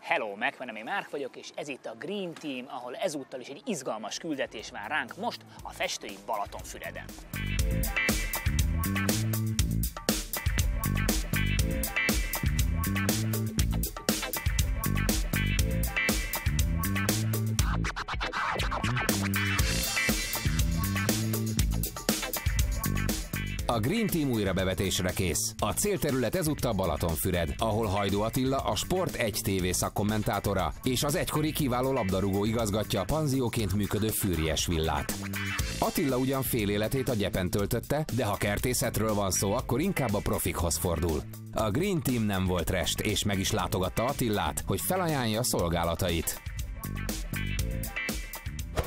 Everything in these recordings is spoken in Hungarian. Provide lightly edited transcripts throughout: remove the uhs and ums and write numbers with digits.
Hello, megvan, én Márk vagyok, és ez itt a Green Team, ahol ezúttal is egy izgalmas küldetés vár ránk most a festői Balatonfüreden. A Green Team újra bevetésre kész. A célterület ezúttal Balatonfüred, ahol Hajdú Attila, a Sport 1 TV szakkommentátora és az egykori kiváló labdarúgó igazgatja a panzióként működő Füriyes villát. Attila ugyan fél életét a gyepen töltötte, de ha kertészetről van szó, akkor inkább a profikhoz fordul. A Green Team nem volt rest, és meg is látogatta Attilát, hogy felajánlja a szolgálatait.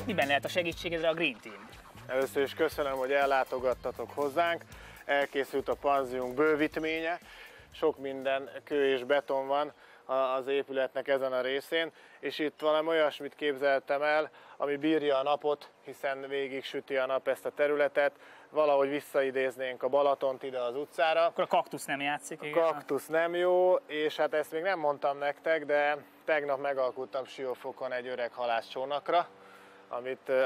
Miben lehet a segítségedre a Green Team? Először is köszönöm, hogy ellátogattatok hozzánk. Elkészült a panziónk bővítménye. Sok minden kő és beton van az épületnek ezen a részén, és itt valami olyasmit képzeltem el, ami bírja a napot, hiszen végig süti a nap ezt a területet. Valahogy visszaidéznénk a Balatont ide az utcára. Akkor a kaktusz nem játszik? A kaktusz nem jó, és hát ezt még nem mondtam nektek, de tegnap megalkuttam Siófokon egy öreg halászcsónakra,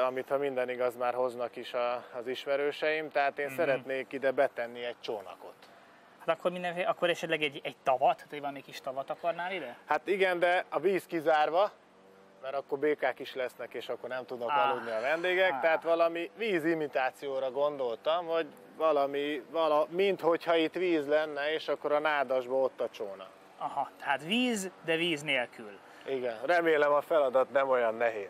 amit ha minden igaz, már hoznak is az ismerőseim, tehát én szeretnék ide betenni egy csónakot. Hát akkor esetleg egy tavat, hogy valami kis tavat akarnál ide? Hát igen, de a víz kizárva, mert akkor békák is lesznek, és akkor nem tudnak aludni a vendégek, tehát valami vízimitációra gondoltam, hogy minthogyha itt víz lenne, és akkor a nádasban ott a csóna. Aha, tehát víz, de víz nélkül. Igen, remélem a feladat nem olyan nehéz.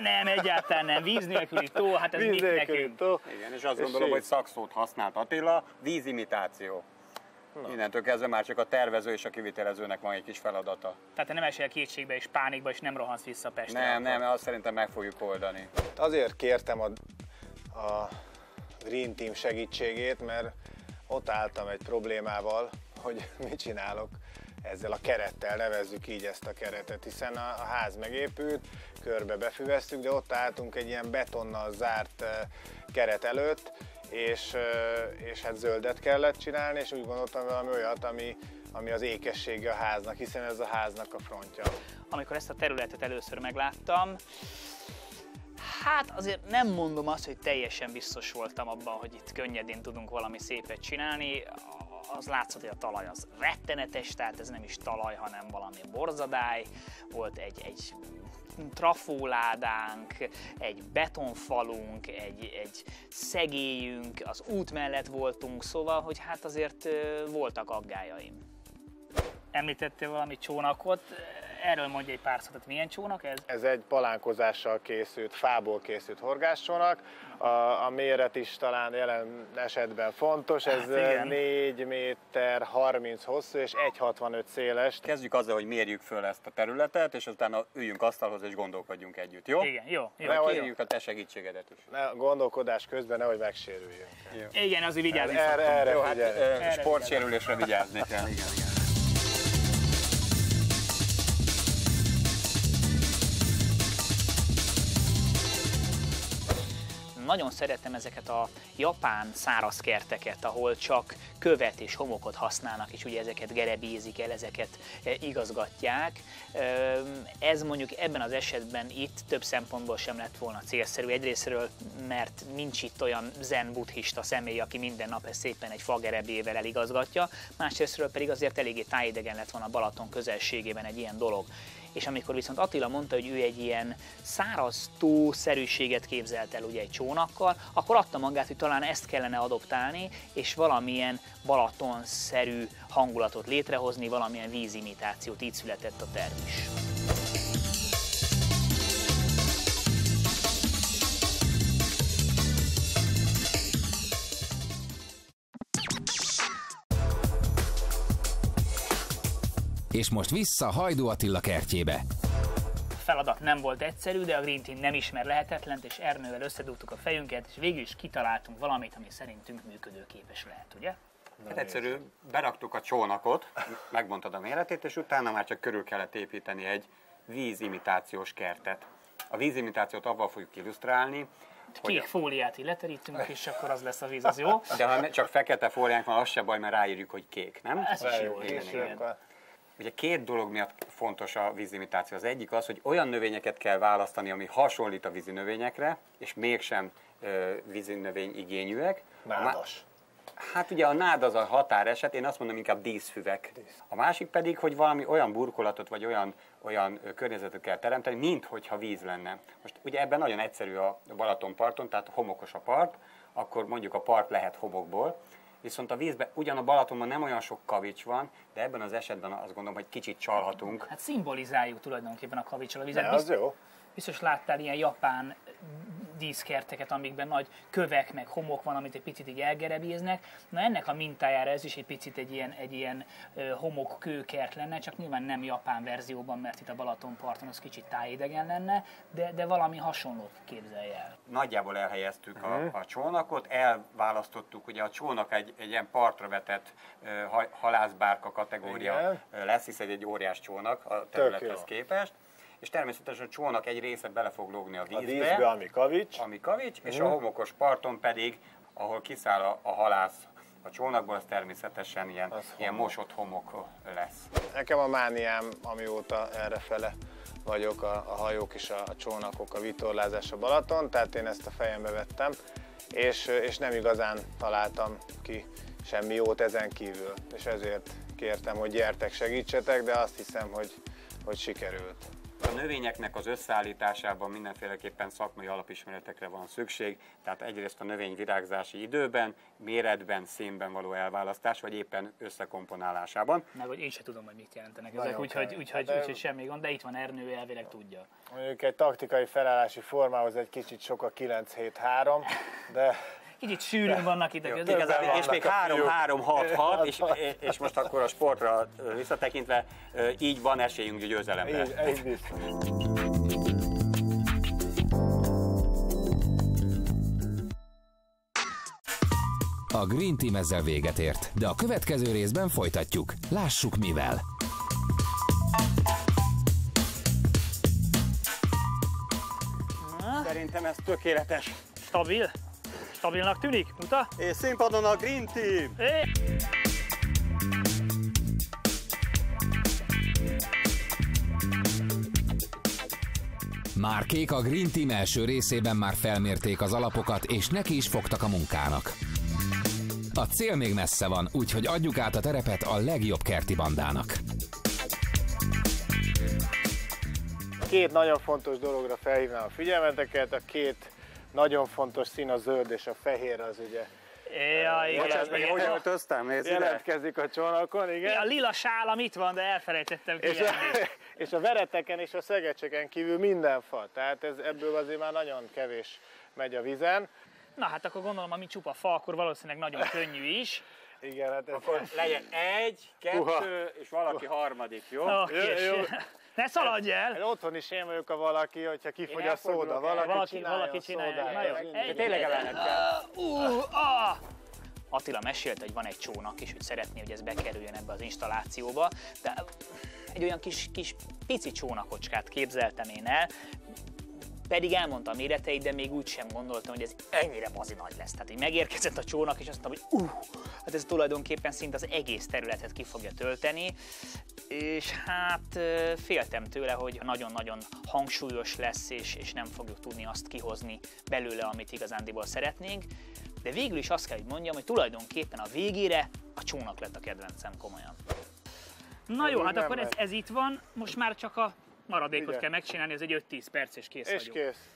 Nem, egyáltalán nem. Víz nélküli tó, hát ez mit nekünk? Tó. Igen, és azt gondolom, hogy szakszót használt Attila, vízimitáció. Innentől kezdve már csak a tervező és a kivitelezőnek van egy kis feladata. Tehát te nem esel kétségbe és pánikba, és nem rohansz vissza Pestre? Nem, azt szerintem meg fogjuk oldani. Azért kértem a Green Team segítségét, mert ott álltam egy problémával, hogy mit csinálok ezzel a kerettel, nevezzük így ezt a keretet, hiszen a ház megépült, körbe befüveztük, de ott álltunk egy ilyen betonnal zárt keret előtt, és hát zöldet kellett csinálni, és úgy gondoltam valami olyat, ami az ékessége a háznak, hiszen ez a háznak a frontja. Amikor ezt a területet először megláttam, hát azért nem mondom azt, hogy teljesen biztos voltam abban, hogy itt könnyedén tudunk valami szépet csinálni. Az látszott, hogy a talaj az rettenetes, tehát ez nem is talaj, hanem valami borzadály. Volt egy trafóládánk, egy betonfalunk, egy szegélyünk, az út mellett voltunk, szóval, hogy hát azért voltak aggályaim. Említettél valami csónakot, erről mondj egy pár szót, milyen csónak ez? Ez egy palánkozással készült, fából készült horgászcsónak. A méret is talán jelen esetben fontos, ez 4 méter 30 hosszú és 1,65 széles. Kezdjük azzal, hogy mérjük föl ezt a területet, és utána üljünk asztalhoz és gondolkodjunk együtt, jó? Igen, jó. Kérjük a te segítségedet is. Gondolkodás közben nehogy megsérüljünk. Jó. Igen, azért vigyázni szoktunk. Sportsérülésre vigyázni kell. Igen. Nagyon szeretem ezeket a japán szárazkerteket, ahol csak követ és homokot használnak, és ugye ezeket gerebézik el, ezeket igazgatják. Ez mondjuk ebben az esetben itt több szempontból sem lett volna célszerű. Egyrészről, mert nincs itt olyan zen buddhista személy, aki minden nap ezt szépen egy fagerebével eligazgatja, másrészről pedig azért eléggé tájidegen lett volna a Balaton közelségében egy ilyen dolog. És amikor viszont Attila mondta, hogy ő egy ilyen száraz tó-szerűséget képzelt el ugye egy csónakkal, akkor adta magát, hogy talán ezt kellene adoptálni, és valamilyen Balaton-szerű hangulatot létrehozni, valamilyen vízimitációt, így született a terv is. És most vissza Hajdú Attila kertjébe. A feladat nem volt egyszerű, de a Green Team nem ismer lehetetlent, és Ernővel összedugtuk a fejünket, és végül is kitaláltunk valamit, ami szerintünk működőképes lehet, ugye? Hát egyszerű, beraktuk a csónakot, megmondtad a méretét, és utána már csak körül kellett építeni egy vízimitációs kertet. A vízimitációt avval fogjuk illusztrálni, Kék fóliát így leterítünk, és akkor az lesz a víz, az jó? De ha csak fekete fóliánk van, az se baj, mert ráírjuk, hogy kék, nem? Ez is jó. Ugye két dolog miatt fontos a vízimitáció. Az egyik az, hogy olyan növényeket kell választani, ami hasonlít a vízi növényekre, és mégsem vízi növény igényűek. Nádas. Hát ugye a nád az a határeset, én azt mondom inkább díszfüvek. A másik pedig, hogy valami olyan burkolatot vagy olyan környezetet kell teremteni, minthogyha víz lenne. Most ugye ebben nagyon egyszerű a Balatonparton, tehát homokos a part, akkor mondjuk a part lehet homokból, viszont a vízben ugyan a Balatonban nem olyan sok kavics van, de ebben az esetben azt gondolom, hogy kicsit csalhatunk. Hát szimbolizáljuk tulajdonképpen a kavicsal a vizet. De az jó. Biztos láttál ilyen japán díszkerteket, amikben nagy kövek meg homok van, amit egy picit így elgerebéznek. Na ennek a mintájára ez is egy picit egy ilyen homokkőkert lenne, csak nyilván nem japán verzióban, mert itt a Balatonparton az kicsit tájidegen lenne, de valami hasonlót képzelj el. Nagyjából elhelyeztük a csónakot, elválasztottuk, ugye a csónak egy ilyen partra vetett halászbárka kategória Igen. lesz, hiszen egy óriás csónak a területhez képest. És természetesen a csónak egy része bele fog lógni a vízbe, ami kavics. És a homokos parton pedig, ahol kiszáll a halász a csónakból, az természetesen ilyen mosott homok lesz. Nekem a mániám, amióta errefele vagyok, a hajók és a csónakok, a vitorlázás a Balaton, tehát én ezt a fejembe vettem, és nem igazán találtam ki semmi jót ezen kívül. És ezért kértem, hogy gyertek, segítsetek, de azt hiszem, hogy sikerült. A növényeknek az összeállításában mindenféleképpen szakmai alapismeretekre van szükség, tehát egyrészt a növény virágzási időben, méretben, színben való elválasztás, vagy éppen összekomponálásában. Meg hogy én sem tudom, hogy mit jelentenek ezek, úgyhogy semmi gond, de itt van Ernő, elvileg tudja. Mondjuk egy taktikai felállási formához egy kicsit sok a 9-7-3, de... Kicsit sűrűn vannak itt a közben. És még 3-3-6-6, és most akkor a sportra visszatekintve így van esélyünk győzelemre. Így biztos. A Green Team ezzel véget ért, de a következő részben folytatjuk. Lássuk mivel. Szerintem ez tökéletes. Stabil? Stabilnak tűnik? Muta? És színpadon a Green Team! Márkék a Green Team első részében már felmérték az alapokat, és neki is fogtak a munkának. A cél még messze van, úgyhogy adjuk át a terepet a legjobb kerti bandának. Két nagyon fontos dologra felhívnám a figyelmeteket, a két nagyon fontos szín, a zöld és a fehér, az ugye Hogy öltöztem? Nézd ide! jelentkezik a csónakon, igen. A lila sálam itt van, de elfelejtettem kijelni. És a vereteken és a szegecseken kívül minden fa, tehát ebből azért már nagyon kevés megy a vizen. Na hát akkor gondolom, ami csupa fa, akkor valószínűleg nagyon könnyű is. Igen, hát Akkor legyen 1, 2 és valaki harmadik, jó? Jó. Ne szaladj el! Én otthon is én vagyok a valaki, hogyha kifogy a szóda, valaki csinálja. Na jó, Tényleg ellenet kell. Attila mesélte, hogy van egy csónak is, hogy szeretné, hogy ez bekerüljön ebbe az installációba, de egy olyan kis pici csónakocskát képzeltem én el, pedig elmondta a méreteit, de még úgy sem gondoltam, hogy ez ennyire bazi nagy lesz. Tehát így megérkezett a csónak, és azt mondtam, hogy hát ez tulajdonképpen szinte az egész területet ki fogja tölteni, és hát féltem tőle, hogy nagyon-nagyon hangsúlyos lesz, és nem fogjuk tudni azt kihozni belőle, amit igazándiból szeretnénk. De végül is azt kell, hogy mondjam, hogy tulajdonképpen a végére a csónak lett a kedvencem, komolyan. Na jó, hát akkor ez itt van, most már csak a maradékot kell megcsinálni, ez egy 5-10 perc, és kész vagyunk. És kész.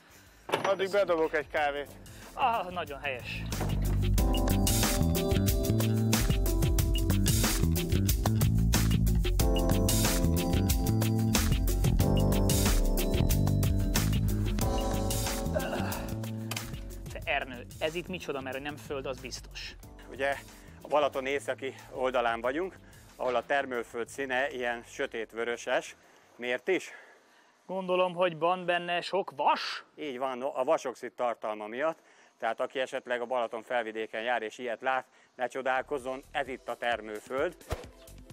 Addig bedobok egy kávét. Nagyon helyes. De Ernő, ez itt micsoda, mert hogy nem föld, az biztos. Ugye a Balaton északi oldalán vagyunk, ahol a termőföld színe ilyen sötét-vöröses. Miért is? Gondolom, hogy van benne sok vas? Így van, a vasoxid tartalma miatt. Tehát aki esetleg a Balaton felvidéken jár és ilyet lát, ne csodálkozzon, ez itt a termőföld.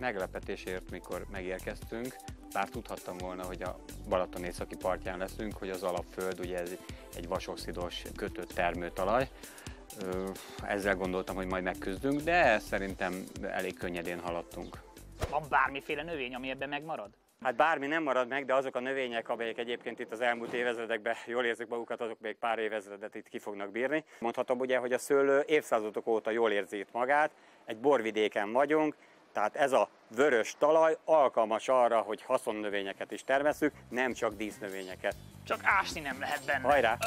Meglepetésért, mikor megérkeztünk, bár tudhattam volna, hogy a Balaton északi partján leszünk, hogy az alapföld ugye ez egy vasoxidos kötött termőtalaj. Ezzel gondoltam, hogy majd megküzdünk, de szerintem elég könnyedén haladtunk. Van bármiféle növény, ami ebben megmarad? Hát bármi nem marad meg, de azok a növények, amelyek egyébként itt az elmúlt évezredekben jól érzik magukat, azok még pár évezredet itt ki fognak bírni. Mondhatom ugye, hogy a szőlő évszázadok óta jól érzi itt magát, egy borvidéken vagyunk, tehát ez a vörös talaj alkalmas arra, hogy haszonnövényeket is termesszük, nem csak dísznövényeket. Csak ásni nem lehet benne. Hajrá!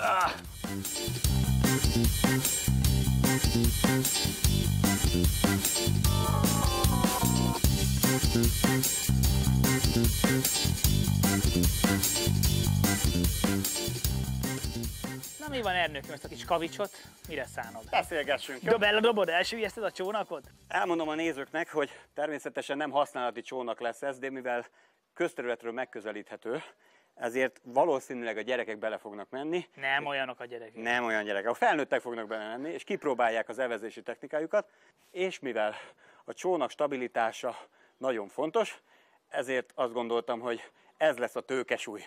Na mi van, Ernőköm, ezt a kis kavicsot mire szánod? Beszélgessünk, jó? Dobod, elsüllyeszted a csónakot? Elmondom a nézőknek, hogy természetesen nem használati csónak lesz ez, de mivel közterületről megközelíthető, ezért valószínűleg a gyerekek bele fognak menni. Nem olyanok a gyerekek. Nem olyan gyerekek. A felnőttek fognak bele menni, és kipróbálják az evezési technikájukat, és mivel a csónak stabilitása nagyon fontos, ezért azt gondoltam, hogy ez lesz a tőkesúly.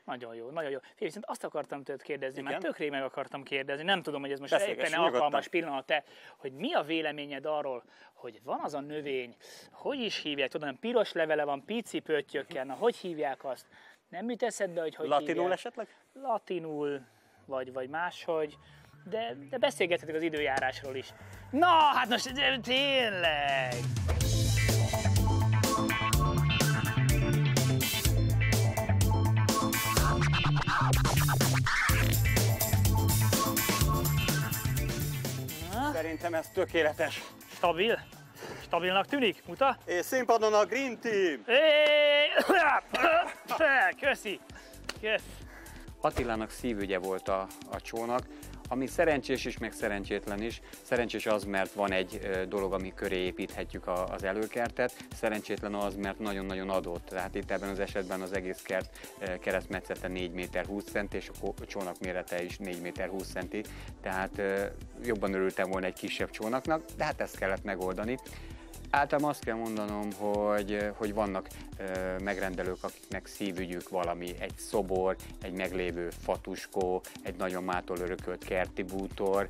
Nagyon jó, nagyon jó. Figyelj, viszont azt akartam tőled kérdezni, Igen? mert tökre meg akartam kérdezni, nem tudom, hogy ez most Beszélgessünk éppen alkalmas nyugodtan. pillanat-e, hogy mi a véleményed arról, hogy van az a növény, hogy is hívják, tudom, piros levele van, pici pöttyökkel, na hogy hívják azt? Nem jut eszedbe, hogy Latinul hívják? esetleg? Latinul, vagy máshogy, de beszélgethetünk az időjárásról is. Na, hát most tényleg! Szerintem ez tökéletes. Stabil? Stabilnak tűnik? Muta? És színpadon a Green Team! Köszi! Kösz! Attilának szívügye volt a csónak, ami szerencsés is, meg szerencsétlen is. Szerencsés az, mert van egy dolog, ami köré építhetjük az előkertet, szerencsétlen az, mert nagyon-nagyon adott. Tehát itt ebben az esetben az egész kert keresztmetszete 4 méter 20 cm, és a csónak mérete is 4 méter 20 cm. Tehát jobban örültem volna egy kisebb csónaknak, de hát ezt kellett megoldani. Általában azt kell mondanom, hogy vannak megrendelők, akiknek szívügyük valami, egy szobor, egy meglévő fatuskó, egy nagyon mától örökölt kerti bútor.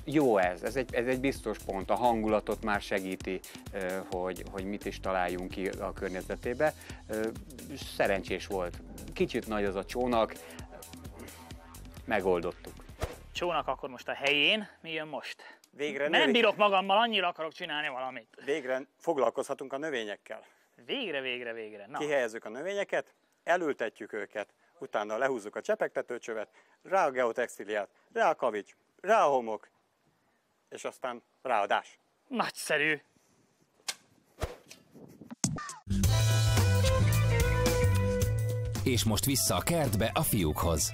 Jó ez egy biztos pont, a hangulatot már segíti, hogy mit is találjunk ki a környezetébe. Szerencsés volt. Kicsit nagy az a csónak, megoldottuk. Csónak akkor most a helyén, mi jön most? Végre Nem bírok magammal, annyira akarok csinálni valamit. Végre foglalkozhatunk a növényekkel. Végre. Na. Kihelyezzük a növényeket, elültetjük őket, utána lehúzzuk a csepegtetőcsövet, rá a geotextiliát, rá a kavics, rá a homok, és aztán ráadás. Nagyszerű. És most vissza a kertbe a fiúkhoz.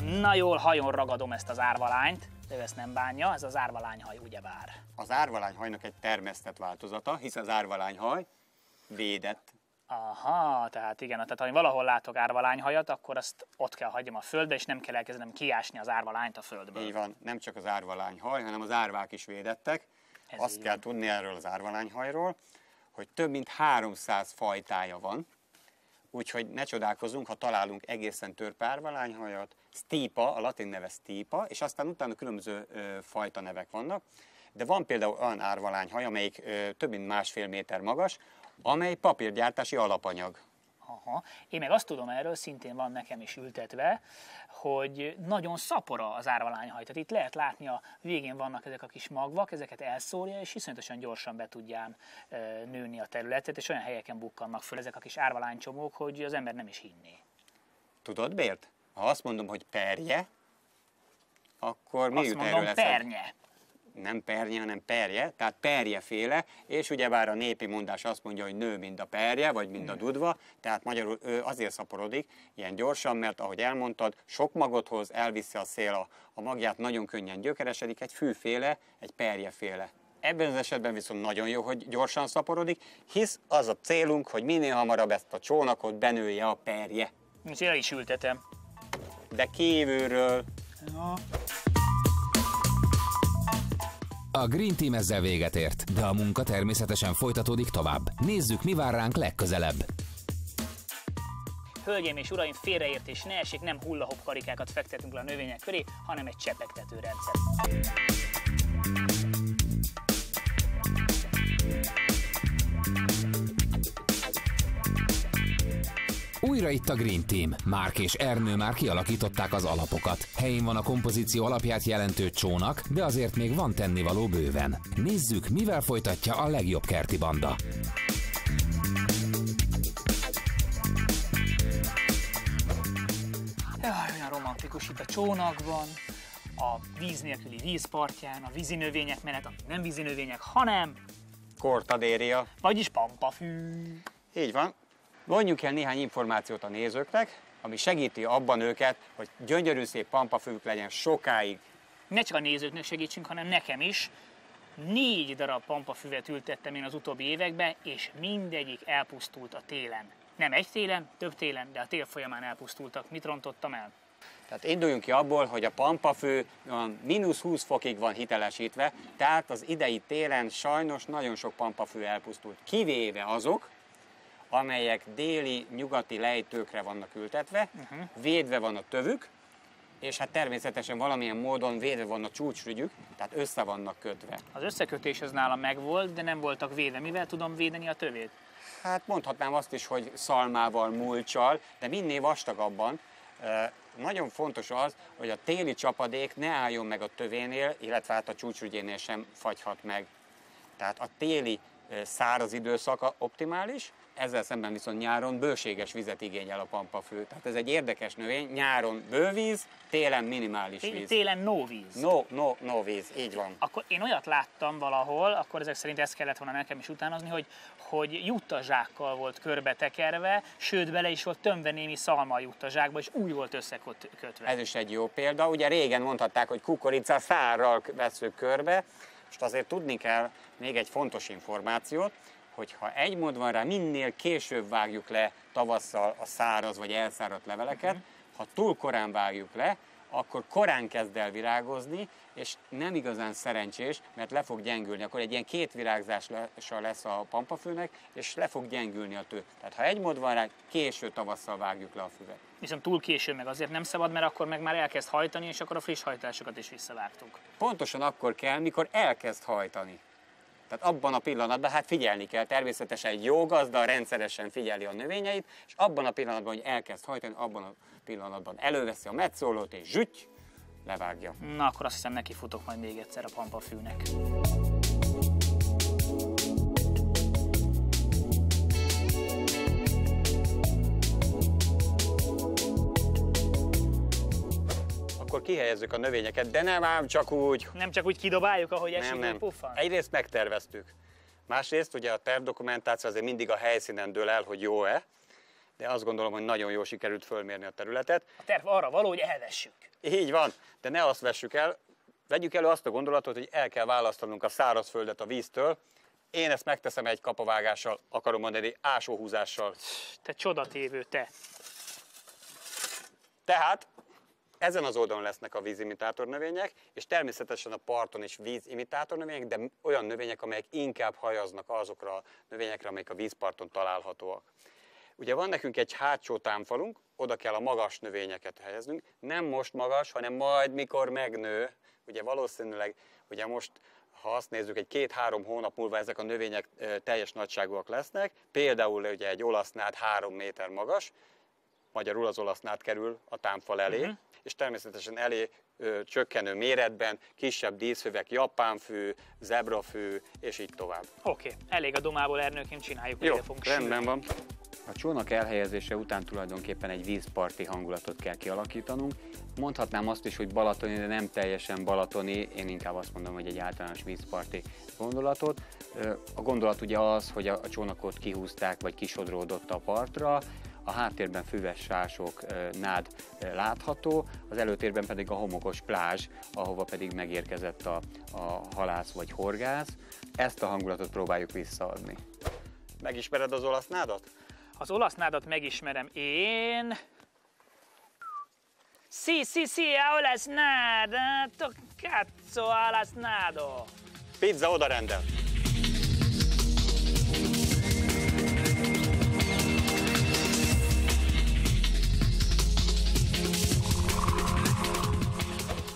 Na jól, hajon ragadom ezt az árvalányt, de ezt nem bánja, ez az árvalányhaj ugyebár. Az árvalányhajnak egy termesztett változata, hiszen az árvalányhaj védett. Aha, tehát igen, tehát ha én valahol látok árvalányhajat, akkor azt ott kell hagyjam a földbe, és nem kell elkezdenem kiásni az árvalányt a földből. Így van, nem csak az árvalányhaj, hanem az árvák is védettek. Ez Azt így kell van. tudni erről az árvalányhajról, hogy több mint 300 fajtája van, úgyhogy ne csodálkozzunk, ha találunk egészen törpe árvalányhajat. Stipa, a latin neve stipa, és aztán utána különböző fajta nevek vannak. De van például olyan árvalányhaj, amelyik több mint 1,5 méter magas, amely papírgyártási alapanyag. Aha. Én meg azt tudom erről, szintén van nekem is ültetve, hogy nagyon szapora az árvalányhaj. Tehát itt lehet látni, a végén vannak ezek a kis magvak, ezeket elszórja, és iszonyatosan gyorsan be tudján nőni a területet, és olyan helyeken bukkannak föl ezek a kis árvalánycsomók, hogy az ember nem is hinné. Tudod miért? Ha azt mondom, hogy perje, akkor mi Azt jut mondom, erről eszedbe? pernye. Nem pernye, hanem perje, tehát perjeféle, és ugyebár a népi mondás azt mondja, hogy nő, mint a perje, vagy mint a dudva, tehát magyarul ő azért szaporodik ilyen gyorsan, mert ahogy elmondtad, sok magot hoz, elviszi a szél a magját, nagyon könnyen gyökeresedik, egy fűféle, egy perjeféle. Ebben az esetben viszont nagyon jó, hogy gyorsan szaporodik, hisz az a célunk, hogy minél hamarabb ezt a csónakot benője a perje. És én el is ültetem. De kívülről. Ja. A Green Team ezzel véget ért, de a munka természetesen folytatódik tovább. Nézzük, mi vár ránk legközelebb. Hölgyeim és uraim, félreértés ne esik, nem hulla-hopp karikákat fektetünk le a növények köré, hanem egy csepegtető rendszer. Újra itt a Green Team. Márk és Ernő már kialakították az alapokat. Helyén van a kompozíció alapját jelentő csónak, de azért még van tennivaló bőven. Nézzük, mivel folytatja a legjobb kerti banda. Olyan romantikus itt a csónakban, a víz nélküli vízpartján, a vízinövények mellett, amik nem vízinövények, hanem Kortadéria. vagyis pampafű. Így van. Mondjuk el néhány információt a nézőknek, ami segíti abban őket, hogy gyönyörű szép pampafűk legyen sokáig. Ne csak a nézőknek segítsünk, hanem nekem is. 4 darab pampafüvet ültettem én az utóbbi években, és mindegyik elpusztult a télen. Nem egy télen, több télen, de a tél folyamán elpusztultak. Mit rontottam el? Tehát induljunk ki abból, hogy a pampafű -20 fokig van hitelesítve, tehát az idei télen sajnos nagyon sok pampafű elpusztult, kivéve azok, amelyek déli, nyugati lejtőkre vannak ültetve, védve van a tövük, és hát természetesen valamilyen módon védve van a csúcsrügyük, tehát össze vannak kötve. Az összekötés az nálam megvolt, de nem voltak védve. Mivel tudom védeni a tövét? Hát mondhatnám azt is, hogy szalmával, mulccsal, de minél vastagabban. Nagyon fontos az, hogy a téli csapadék ne álljon meg a tövénél, illetve hát a csúcsrügyénél sem fagyhat meg. Tehát a téli száraz időszaka optimális, ezzel szemben viszont nyáron bőséges vizet igényel a pampafű. Tehát ez egy érdekes növény, nyáron bővíz, télen minimális víz. Télen no víz. No víz, így van. Akkor én olyat láttam valahol, akkor ezek szerint ezt kellett volna nekem is utánozni, hogy juttazsákkal volt körbetekerve, sőt bele is volt tömve némi szalma a juttazsákba, és úgy volt összekötve. Ez is egy jó példa. Ugye régen mondhatták, hogy kukorica szárral vesszük körbe. Most azért tudni kell még egy fontos információt, hogy ha egy mód van rá, minél később vágjuk le tavasszal a száraz vagy elszáradt leveleket, ha túl korán vágjuk le, akkor korán kezd el virágozni, és nem igazán szerencsés, mert le fog gyengülni. Akkor egy ilyen 2 virágzása lesz a pampafűnek, és le fog gyengülni a tő. Tehát ha egy mód van rá, késő tavasszal vágjuk le a füvet. Viszont túl késő meg azért nem szabad, mert akkor meg már elkezd hajtani, és akkor a friss hajtásokat is visszavágtuk. Pontosan akkor kell, mikor elkezd hajtani. Tehát abban a pillanatban, hát figyelni kell, természetesen egy jó gazda rendszeresen figyeli a növényeit, és abban a pillanatban, hogy elkezd hajtani, abban a pillanatban előveszi a metszólót, és zsüty, levágja. Na, akkor azt hiszem neki futok majd még egyszer a pampafűnek. Akkor kihelyezzük a növényeket, de nem ám csak úgy. Nem csak úgy kidobáljuk, ahogy esik, Nem. puffan? Egyrészt megterveztük. Másrészt ugye a tervdokumentáció azért mindig a helyszínen dől el, hogy jó-e, de azt gondolom, hogy nagyon jól sikerült fölmérni a területet. A terv arra való, hogy elvessük. Így van, de ne azt vessük el, vegyük elő azt a gondolatot, hogy el kell választanunk a szárazföldet a víztől. Én ezt megteszem egy kapavágással, akarom mondani, ásóhúzással. Te csodatévő, te. Tehát ezen az oldalon lesznek a vízimitátor növények, és természetesen a parton is vízimitátor növények, de olyan növények, amelyek inkább hajaznak azokra a növényekre, amelyek a vízparton találhatóak. Ugye van nekünk egy hátsó támfalunk, oda kell a magas növényeket helyeznünk, nem most magas, hanem majd mikor megnő. Ugye valószínűleg, ugye most, ha azt nézzük, egy 2-3 hónap múlva ezek a növények teljes nagyságúak lesznek, például ugye egy olasznád 3 méter magas, magyarul az olasznád kerül a támfal elé, és természetesen elé csökkenő méretben kisebb díszfüvek, japánfű, zebrafű, és így tovább. Oké, elég a domából, Ernőként csináljuk, Jó, ide fogunk rendben sülni. van. A csónak elhelyezése után tulajdonképpen egy vízparti hangulatot kell kialakítanunk. Mondhatnám azt is, hogy balatoni, de nem teljesen balatoni, én inkább azt mondom, hogy egy általános vízparti gondolatot. A gondolat ugye az, hogy a csónakot kihúzták, vagy kisodródott a partra, a háttérben füves sások, nád látható, az előtérben pedig a homokos plázs, ahova pedig megérkezett a halász vagy horgász. Ezt a hangulatot próbáljuk visszaadni. Megismered az olasz nádat? Az olasz nádat megismerem én. Sí, olasz nada, cazzo olasz nado. Pizza oda rendel.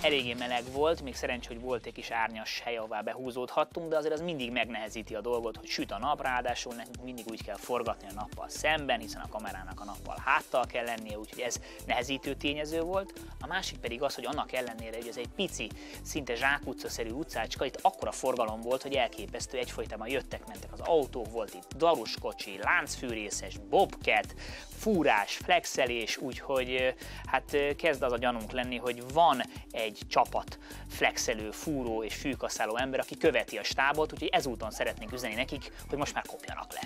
eléggé meleg volt, még szerencsé, hogy volt egy kis árnyas hely, ahová behúzódhattunk, de azért az mindig megnehezíti a dolgot, hogy süt a nap, ráadásul nekünk mindig úgy kell forgatni a nappal szemben, hiszen a kamerának a nappal háttal kell lennie, úgyhogy ez nehezítő tényező volt. A másik pedig az, hogy annak ellenére, hogy ez egy pici, szinte zsákutcaszerű utcácska, itt akkora forgalom volt, hogy elképesztő, egyfolytában jöttek-mentek az autók, volt itt daruskocsi, láncfűrészes, bobcat, fúrás, flexelés, úgyhogy hát kezd az a gyanunk lenni, hogy van egy csapat flexelő, fúró és fűkaszáló ember, aki követi a stábot, úgyhogy ezúton szeretnénk üzenni nekik, hogy most már kopjanak le.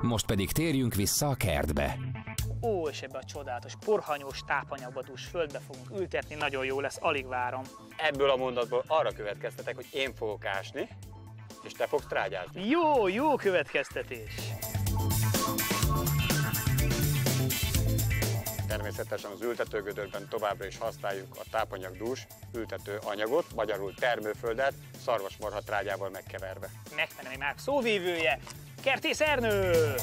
Most pedig térjünk vissza a kertbe. Ó, és ebbe a csodálatos porhanyós tápanyagba dús földbe fogunk ültetni, nagyon jó lesz, alig várom. Ebből a mondatból arra következtetek, hogy én fogok ásni, és te fogsz trágyázni. Jó következtetés! Természetesen az ültetőgödörben továbbra is használjuk a tápanyagdús ültető anyagot, magyarul termőföldet, szarvasmarha trágyával megkeverve. Megfelelő már szóvívője, Kertész Ernő!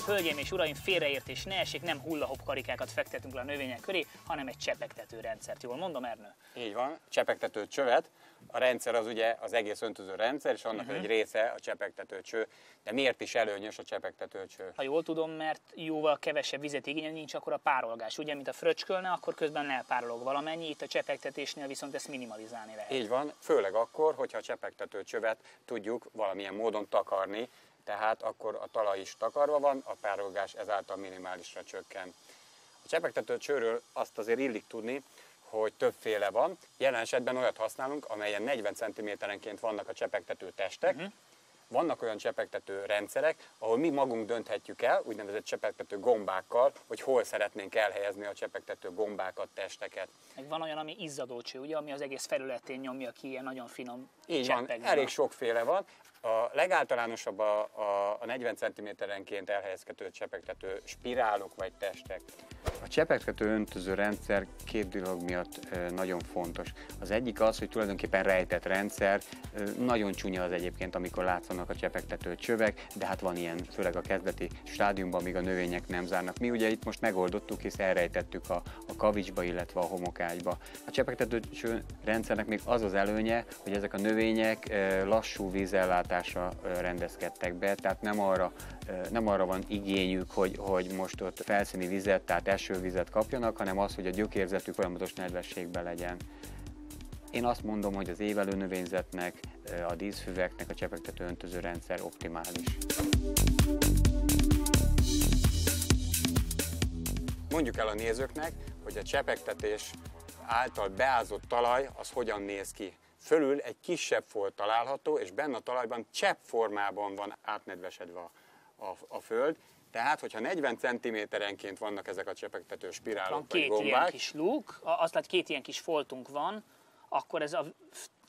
Hölgyeim és uraim, félreértés ne essék, nem hulla-hop karikákat fektetünk le a növények köré, hanem egy csepegtető rendszert. Jól mondom, Ernő? Így van, csepegtető csövet. A rendszer az ugye az egész öntöző rendszer, és annak egy része a csepegtető cső. De miért is előnyös a csepegtető cső? Ha jól tudom, mert jóval kevesebb vizet igényel, nincs akkor a párolgás. Ugye, mint a fröcskölne, akkor közben elpárolog valamennyi, itt a csepegtetésnél viszont ezt minimalizálni lehet. Így van, főleg akkor, hogyha a csepegtető csövet tudjuk valamilyen módon takarni, tehát akkor a talaj is takarva van, a párolgás ezáltal minimálisra csökken. A csepegtető csőről azt azért illik tudni, hogy többféle van. Jelen esetben olyat használunk, amelyen 40 cm-enként vannak a csepegtető testek. Vannak olyan csepegtető rendszerek, ahol mi magunk dönthetjük el, úgynevezett csepegtető gombákkal, hogy hol szeretnénk elhelyezni a csepegtető gombákat, testeket. Meg van olyan, ami izzadócső, ugye, ami az egész felületén nyomja ki ilyen nagyon finom Így van, elég sokféle van. A legáltalánosabb a 40 cm-enként elhelyezkedő csepegtető spirálok vagy testek. A csepegtető öntöző rendszer két dolog miatt nagyon fontos. Az egyik az, hogy tulajdonképpen rejtett rendszer, nagyon csúnya az egyébként, amikor látszanak a csepegtető csövek, de hát van ilyen, főleg a kezdeti stádiumban, míg a növények nem zárnak. Mi ugye itt most megoldottuk, hisz elrejtettük a kavicsba, illetve a homokágyba. A csepegtető rendszernek még az az előnye, hogy ezek a növények lassú vízellátásra rendezkedtek be, tehát nem arra van igényük, hogy most ott felszíni vizet, tehát esővizet kapjanak, hanem az, hogy a gyökérzetük folyamatos nedvességben legyen. Én azt mondom, hogy az évelő növényzetnek, a díszfüveknek a csepegtető öntöző rendszer optimális. Mondjuk el a nézőknek, hogy a csepegtetés által beázott talaj az hogyan néz ki. Fölül egy kisebb folt található, és benne a talajban csepp formában van átnedvesedve a föld. Tehát, hogyha 40 cm-enként vannak ezek a csepegtető spirálok vagy gombák. Két ilyen kis luk, azt lát, két ilyen kis foltunk van, akkor ez a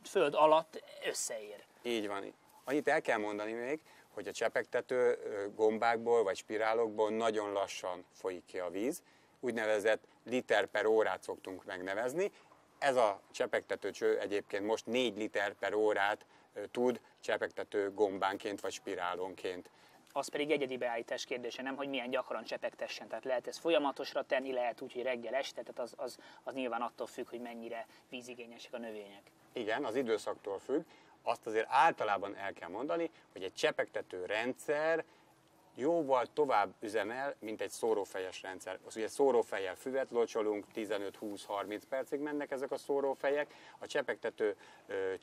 föld alatt összeér. Így van. Annyit el kell mondani még, hogy a csepegtető gombákból vagy spirálokból nagyon lassan folyik ki a víz. Úgynevezett liter per órát szoktunk megnevezni. Ez a csepegtető cső egyébként most 4 liter per órát tud csepegtető gombánként vagy spirálonként. Az pedig egyedi beállítás kérdése, nem, hogy milyen gyakran csepegtessen. Tehát lehet ezt folyamatosra tenni, lehet úgy, hogy reggel este, tehát az nyilván attól függ, hogy mennyire vízigényesek a növények. Igen, az időszaktól függ. Azt azért általában el kell mondani, hogy egy csepegtető rendszer jóval tovább üzemel, mint egy szórófejes rendszer. Az ugye szórófejjel füvet locsolunk, 15-20-30 percig mennek ezek a szórófejek. A csepegtető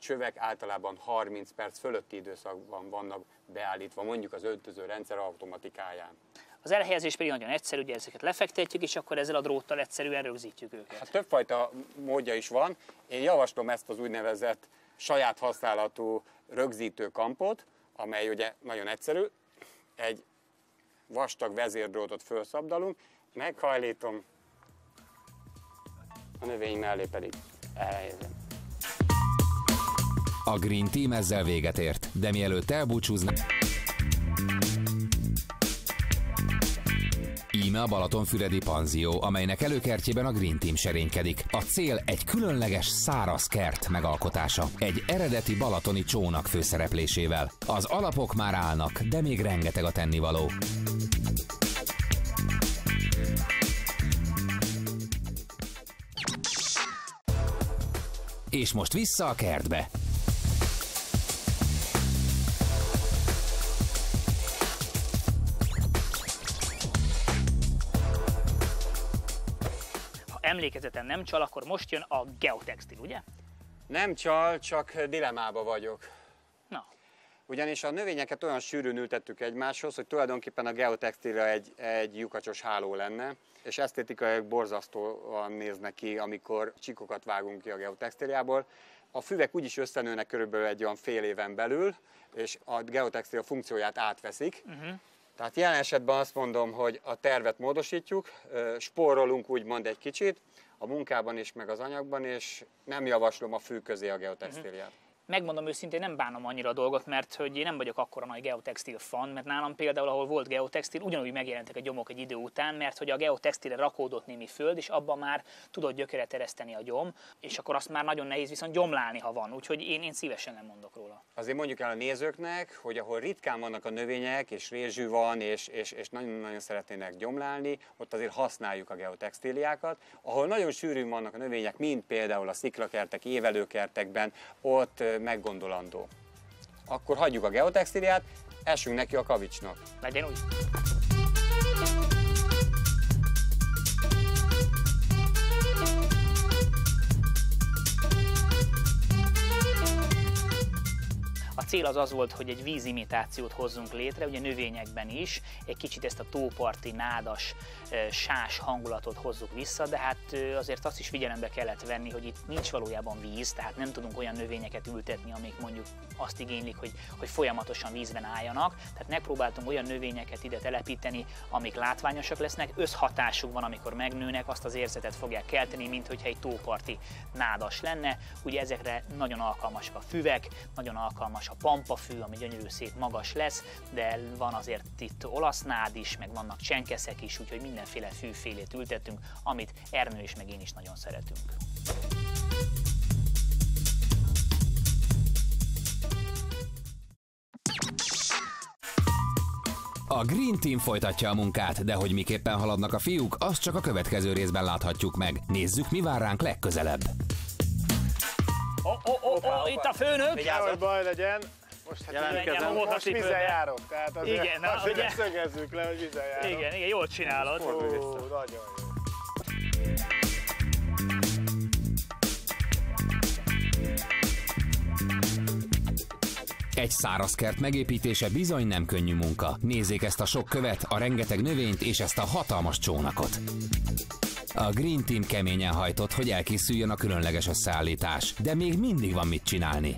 csövek általában 30 perc fölötti időszakban vannak beállítva, mondjuk az öntöző rendszer automatikáján. Az elhelyezés pedig nagyon egyszerű, ugye ezeket lefektetjük, és akkor ezzel a dróttal egyszerűen rögzítjük őket. Hát többfajta módja is van. Én javaslom ezt az úgynevezett saját használatú rögzítő kampot, amely ugye nagyon egyszerű. Egy vastag vezérdrótot felszabdalunk, meghajlítom, a növény mellé pedig elhelyezem. A Green Team ezzel véget ért, de mielőtt elbúcsúznak... Íme a Balatonfüredi panzió, amelynek előkertjében a Green Team serénykedik. A cél egy különleges száraz kert megalkotása, egy eredeti balatoni csónak főszereplésével. Az alapok már állnak, de még rengeteg a tennivaló. És most vissza a kertbe. Emlékezetem nem csal, akkor most jön a geotextil, ugye? Nem csal, csak dilemmába vagyok. Na. Ugyanis a növényeket olyan sűrűn ültettük egymáshoz, hogy tulajdonképpen a geotextilra egy lyukacsos háló lenne, és esztétikailag borzasztóan néznek ki, amikor csíkokat vágunk ki a geotextiliából. A füvek úgyis összenőnek körülbelül egy olyan fél éven belül, és a geotextil funkcióját átveszik. Tehát jelen esetben azt mondom, hogy a tervet módosítjuk, spórolunk úgymond egy kicsit, a munkában is, meg az anyagban, és nem javaslom a fű közé a geotextiliát. Megmondom őszintén, nem bánom annyira a dolgot, mert hogy én nem vagyok akkora nagy geotextil fan, mert nálam például, ahol volt geotextil, ugyanúgy megjelentek a gyomok egy idő után, mert hogy a geotextilre rakódott némi föld, és abban már tudott gyökeret ereszteni a gyom, és akkor azt már nagyon nehéz viszont gyomlálni, ha van, úgyhogy én szívesen nem mondok róla. Azért mondjuk el a nézőknek, hogy ahol ritkán vannak a növények, és rézsű van, és nagyon-nagyon szeretnének gyomlálni, ott azért használjuk a geotextiliákat. Ahol nagyon sűrűn vannak a növények, mint például a sziklakertek, évelőkertekben, ott meggondolandó. Akkor hagyjuk a geotextiliát, essünk neki a kavicsnak. Legyen úgy. A cél az volt, hogy egy vízimitációt hozzunk létre, ugye növényekben is, egy kicsit ezt a tóparti, nádas, sás hangulatot hozzuk vissza, de hát azért azt is figyelembe kellett venni, hogy itt nincs valójában víz, tehát nem tudunk olyan növényeket ültetni, amik mondjuk azt igénylik, hogy folyamatosan vízben álljanak, tehát megpróbáltunk olyan növényeket ide telepíteni, amik látványosak lesznek, összhatásuk van, amikor megnőnek, azt az érzetet fogják kelteni, mint hogyha egy tóparti nádas lenne, ugye ezekre nagyon alkalmasak a füvek, nagyon alkalmas a pampafű, ami gyönyörű szép magas lesz, de van azért itt olasz nád is, meg vannak csenkeszek is, úgyhogy mindenféle fűfélét ültettünk, amit Ernő is, meg én is nagyon szeretünk. A Green Team folytatja a munkát, de hogy miképpen haladnak a fiúk, azt csak a következő részben láthatjuk meg. Nézzük, mi vár ránk legközelebb. Itt a főnök! Nehogy baj legyen. Most most vízen járok, tehát azért, igen, azért szögezzük le, hogy vízen járok. Igen, jól csinálod. Nagyon jó. Egy száraz kert megépítése bizony nem könnyű munka. Nézzék ezt a sok követ, a rengeteg növényt és ezt a hatalmas csónakot. A Green Team keményen hajtott, hogy elkészüljön a különleges összeállítás, de még mindig van mit csinálni.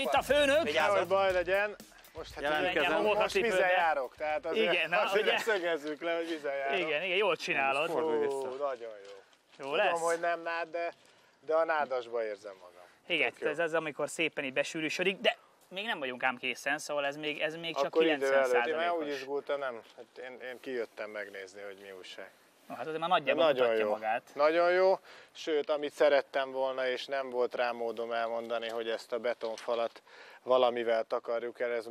Itt a főnök! Nehogy baj legyen. Most vízen járok, tehát azért szögezzük le, hogy vízen járok. Igen, jól csinálod. Nagyon jó. Jó lesz? Tudom, hogy nem nád, de a nádasba érzem magam. Igen, ez az, amikor szépen így besűrűsödik, de még nem vagyunk ám készen, szóval ez még csak 90%-os. Én már úgy izgultam, nem, én kijöttem megnézni, hogy mi újság. Hát azért már nagyjából mutatja magát. Nagyon jó, sőt, amit szerettem volna, és nem volt rá módom elmondani, hogy ezt a betonfalat valamivel takarjuk el, ez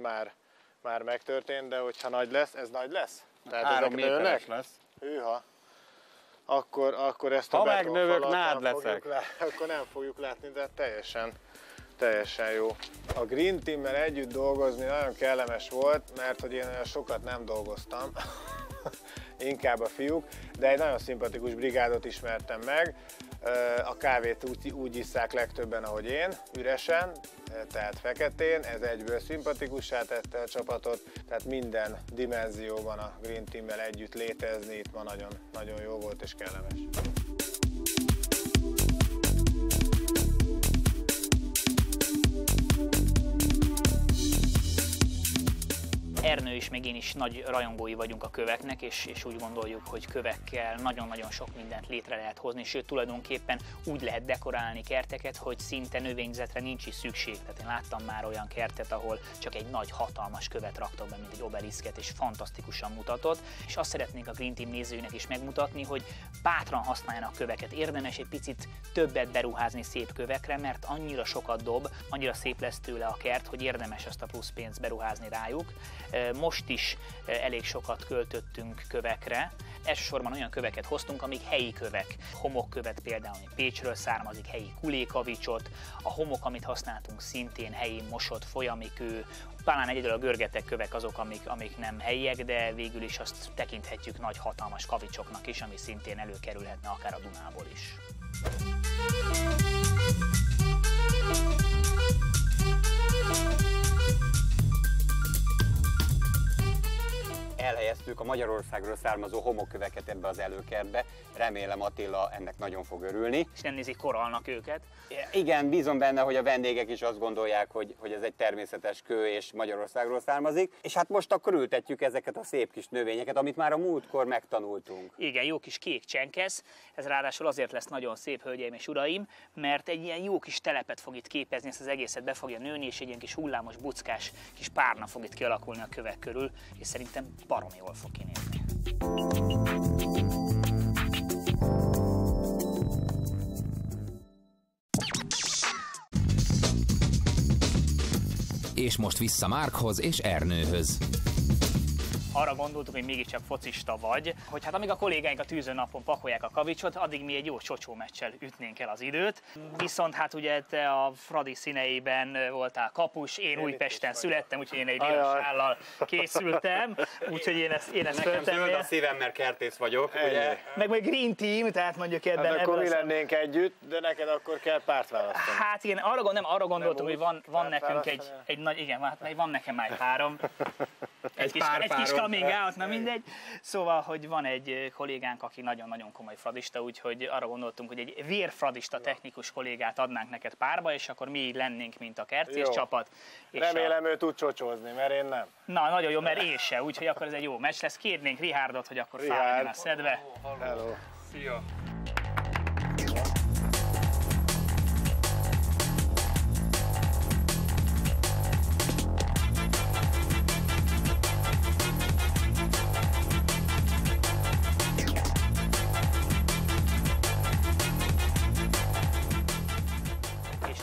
már megtörtént, de hogyha nagy lesz, ez nagy lesz? Tehát 3 méteres lesz. Hűha. Akkor ezt a betonfalat akkor nem fogjuk látni, de teljesen jó. A Green Teammel együtt dolgozni nagyon kellemes volt, mert hogy én olyan sokat nem dolgoztam, inkább a fiúk, de egy nagyon szimpatikus brigádot ismertem meg. A kávét úgy isszák legtöbben, ahogy én, üresen, tehát feketén, ez egyből szimpatikussá tette a csapatot, tehát minden dimenzióban a Green Teammel együtt létezni itt ma nagyon jó volt és kellemes. és még én is nagy rajongói vagyunk a köveknek, és úgy gondoljuk, hogy kövekkel nagyon-nagyon sok mindent létre lehet hozni, sőt tulajdonképpen úgy lehet dekorálni kerteket, hogy szinte növényzetre nincs is szükség. Tehát én láttam már olyan kertet, ahol csak egy nagy, hatalmas követ raktak be, mint egy obeliszket, és fantasztikusan mutatott. És azt szeretnénk a Green Team nézőinek is megmutatni, hogy bátran használjanak köveket. Érdemes egy picit többet beruházni szép kövekre, mert annyira sokat dob, annyira szép lesz tőle a kert, hogy érdemes azt a plusz pénzt beruházni rájuk. Most is elég sokat költöttünk kövekre. Elsősorban olyan köveket hoztunk, amik helyi kövek. Homokkövet például, ami Pécsről származik, helyi kulékavicsot, a homok, amit használtunk, szintén helyi mosott folyami kő, talán egyedül a görgetek kövek azok, amik nem helyiek, de végül is azt tekinthetjük nagy hatalmas kavicsoknak is, ami szintén előkerülhetne akár a Dunából is. Elhelyeztük a Magyarországról származó homokköveket ebbe az előkertbe. Remélem Attila ennek nagyon fog örülni. És nem nézik korallnak őket. Igen, bízom benne, hogy a vendégek is azt gondolják, hogy ez egy természetes kő és Magyarországról származik. És hát most akkor ültetjük ezeket a szép kis növényeket, amit már a múltkor megtanultunk. Igen, jó kis kék csenkesz. Ez ráadásul azért lesz nagyon szép, hölgyeim és uraim, mert egy ilyen jó kis telepet fog itt képezni, ezt az egészet be fogja nőni, és egy ilyen kis hullámos, buckás kis párna fog itt kialakulni a kövek körül, és szerintem baromi jól fog kinézni. És most vissza Márkhoz és Ernőhöz. Arra gondoltuk, hogy mégiscsak focista vagy, hogy hát amíg a kollégáink a tűzőnapon pakolják a kavicsot, addig mi egy jó csocsó meccsel ütnénk el az időt. Viszont hát ugye te a Fradi színeiben voltál kapus, én Újpesten születtem, úgyhogy én egy villasállal készültem, úgyhogy én ezt Nekem zöld a szívem, mert kertész vagyok, ugye? Meg Green Team, tehát mondjuk ebben... Hát akkor mi lennénk együtt, de neked akkor kell párt választani. Hát igen, arra gondoltam, hogy van nekünk egy nagy, igen, hát van nekem már 3. Egy kis coming out, na mindegy. Szóval, hogy van egy kollégánk, aki nagyon-nagyon komoly fradista, úgyhogy arra gondoltunk, hogy egy vérfradista technikus kollégát adnánk neked párba, és akkor mi így lennénk, mint a kertész csapat. És remélem ő tud csocsózni, mert én nem. Na, nagyon jó, mert én se, úgyhogy akkor ez egy jó meccs lesz. Kérnénk Richardot, hogy akkor fáradjon a szedve. Hello. Szia!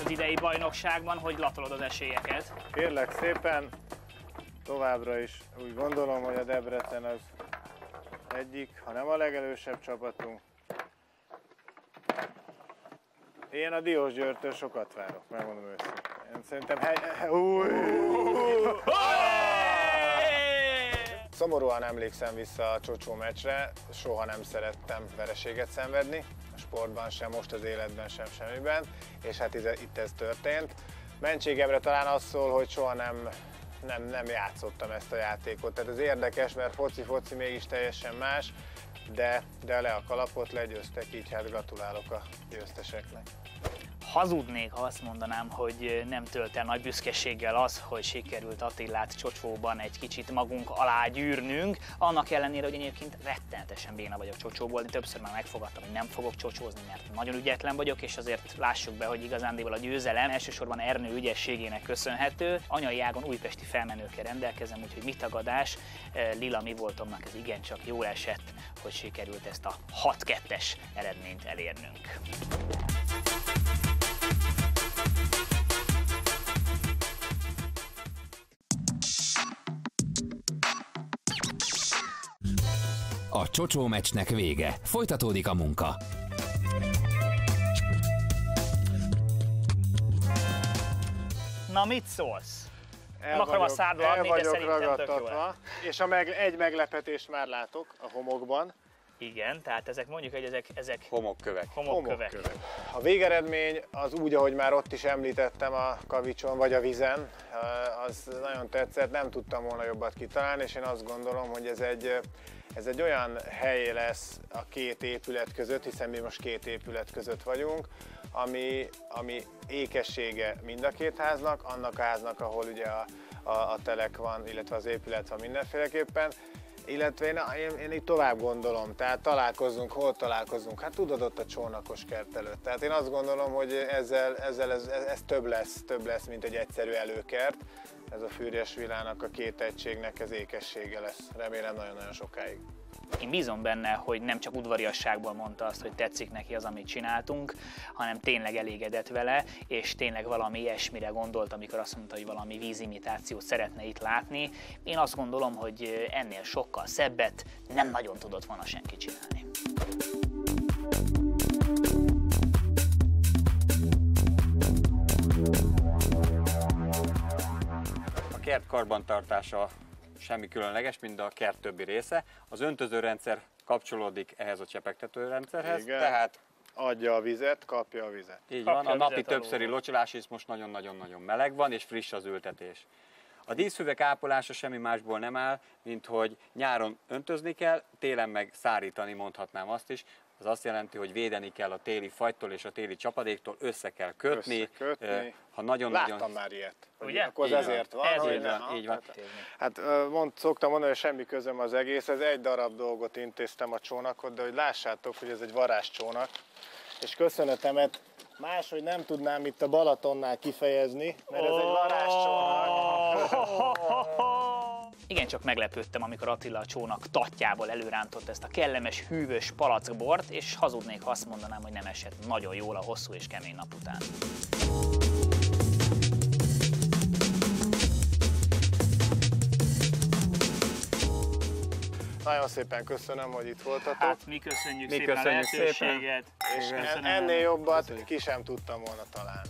Idei bajnokságban, hogy latolod az esélyeket? Kérlek szépen, továbbra is úgy gondolom, hogy a Debrecen az egyik, ha nem a legelősebb csapatunk. Én a Diósgyőrtől sokat várok, megmondom őszintén. Én szerintem Szomorúan emlékszem vissza a csocsó meccsre, soha nem szerettem vereséget szenvedni, a sportban sem, most az életben sem, semmiben, és hát itt ez történt. Mentségemre talán az szól, hogy soha nem játszottam ezt a játékot, tehát ez érdekes, mert foci mégis teljesen más, de le a kalapot, legyőztek, így hát gratulálok a győzteseknek. Hazudnék, ha azt mondanám, hogy nem tölt el nagy büszkeséggel az, hogy sikerült Attilát csocsóban egy kicsit magunk alá gyűrnünk, annak ellenére, hogy egyébként rettenetesen béna vagyok csocsóból, de többször már megfogadtam, hogy nem fogok csocsózni, mert nagyon ügyetlen vagyok, és azért lássuk be, hogy igazándiból a győzelem elsősorban Ernő ügyességének köszönhető. Anyai ágon újpesti felmenőkkel rendelkezem, úgyhogy mi tagadás, Lila mi voltomnak ez igencsak jól esett, hogy sikerült ezt a 6-2-es eredményt elérnünk. A csocsó meccsnek vége. Folytatódik a munka. Na, mit szólsz? Nem akarom a szádba adni, de szerintem tök jó lesz. És egy meglepetést már látok a homokban. Igen, tehát ezek mondjuk, hogy ezek homokkövek. A végeredmény az úgy, ahogy már ott is említettem a kavicson vagy a vizen, az nagyon tetszett, nem tudtam volna jobbat kitalálni, és én azt gondolom, hogy ez egy olyan hely lesz a két épület között, hiszen mi most két épület között vagyunk, ami ékessége mind a két háznak, annak a háznak, ahol ugye a telek van, illetve az épület van mindenféleképpen. Illetve én így tovább gondolom, tehát találkozunk, hol találkozunk? Hát tudod, ott a Csónakos kert előtt. Tehát én azt gondolom, hogy ez több lesz, mint egy egyszerű előkert. Ez a Füriyes villának, a két egységnek ez ékessége lesz. Remélem nagyon-nagyon sokáig. Én bízom benne, hogy nem csak udvariasságból mondta azt, hogy tetszik neki az, amit csináltunk, hanem tényleg elégedett vele, és tényleg valami ilyesmire gondolt, amikor azt mondta, hogy valami vízimitációt szeretne itt látni. Én azt gondolom, hogy ennél sokkal szebbet nem nagyon tudott volna senki csinálni. A kert karbantartása semmi különleges, mint a kert többi része. Az öntözőrendszer kapcsolódik ehhez a csepegtetőrendszerhez, tehát adja a vizet, kapja a vizet. Így van, a napi többszöri locsolás is most nagyon-nagyon meleg van, és friss az ültetés. A díszfüvek ápolása semmi másból nem áll, mint hogy nyáron öntözni kell, télen meg szárítani, mondhatnám azt is. Az azt jelenti, hogy védeni kell a téli fagytól és a téli csapadéktól, össze kell kötni. Ha Láttam már ilyet. Ugye? Akkor az ezért van. Így van. Hát szoktam mondani, hogy semmi közöm az egész, ez egy darab dolgot intéztem a csónakot, de hogy lássátok, hogy ez egy varázscsónak. És köszönetemet máshogy nem tudnám itt a Balatonnál kifejezni, mert ez egy varázscsónak. Igen, csak meglepődtem, amikor Attila a csónak tatjából előrántott ezt a kellemes, hűvös palackbort, és hazudnék, ha azt mondanám, hogy nem esett nagyon jól a hosszú és kemény nap után. Nagyon szépen köszönöm, hogy itt voltatok. Hát mi köszönjük szépen a lehetőséget. És ennél jobbat ki sem tudtam volna találni.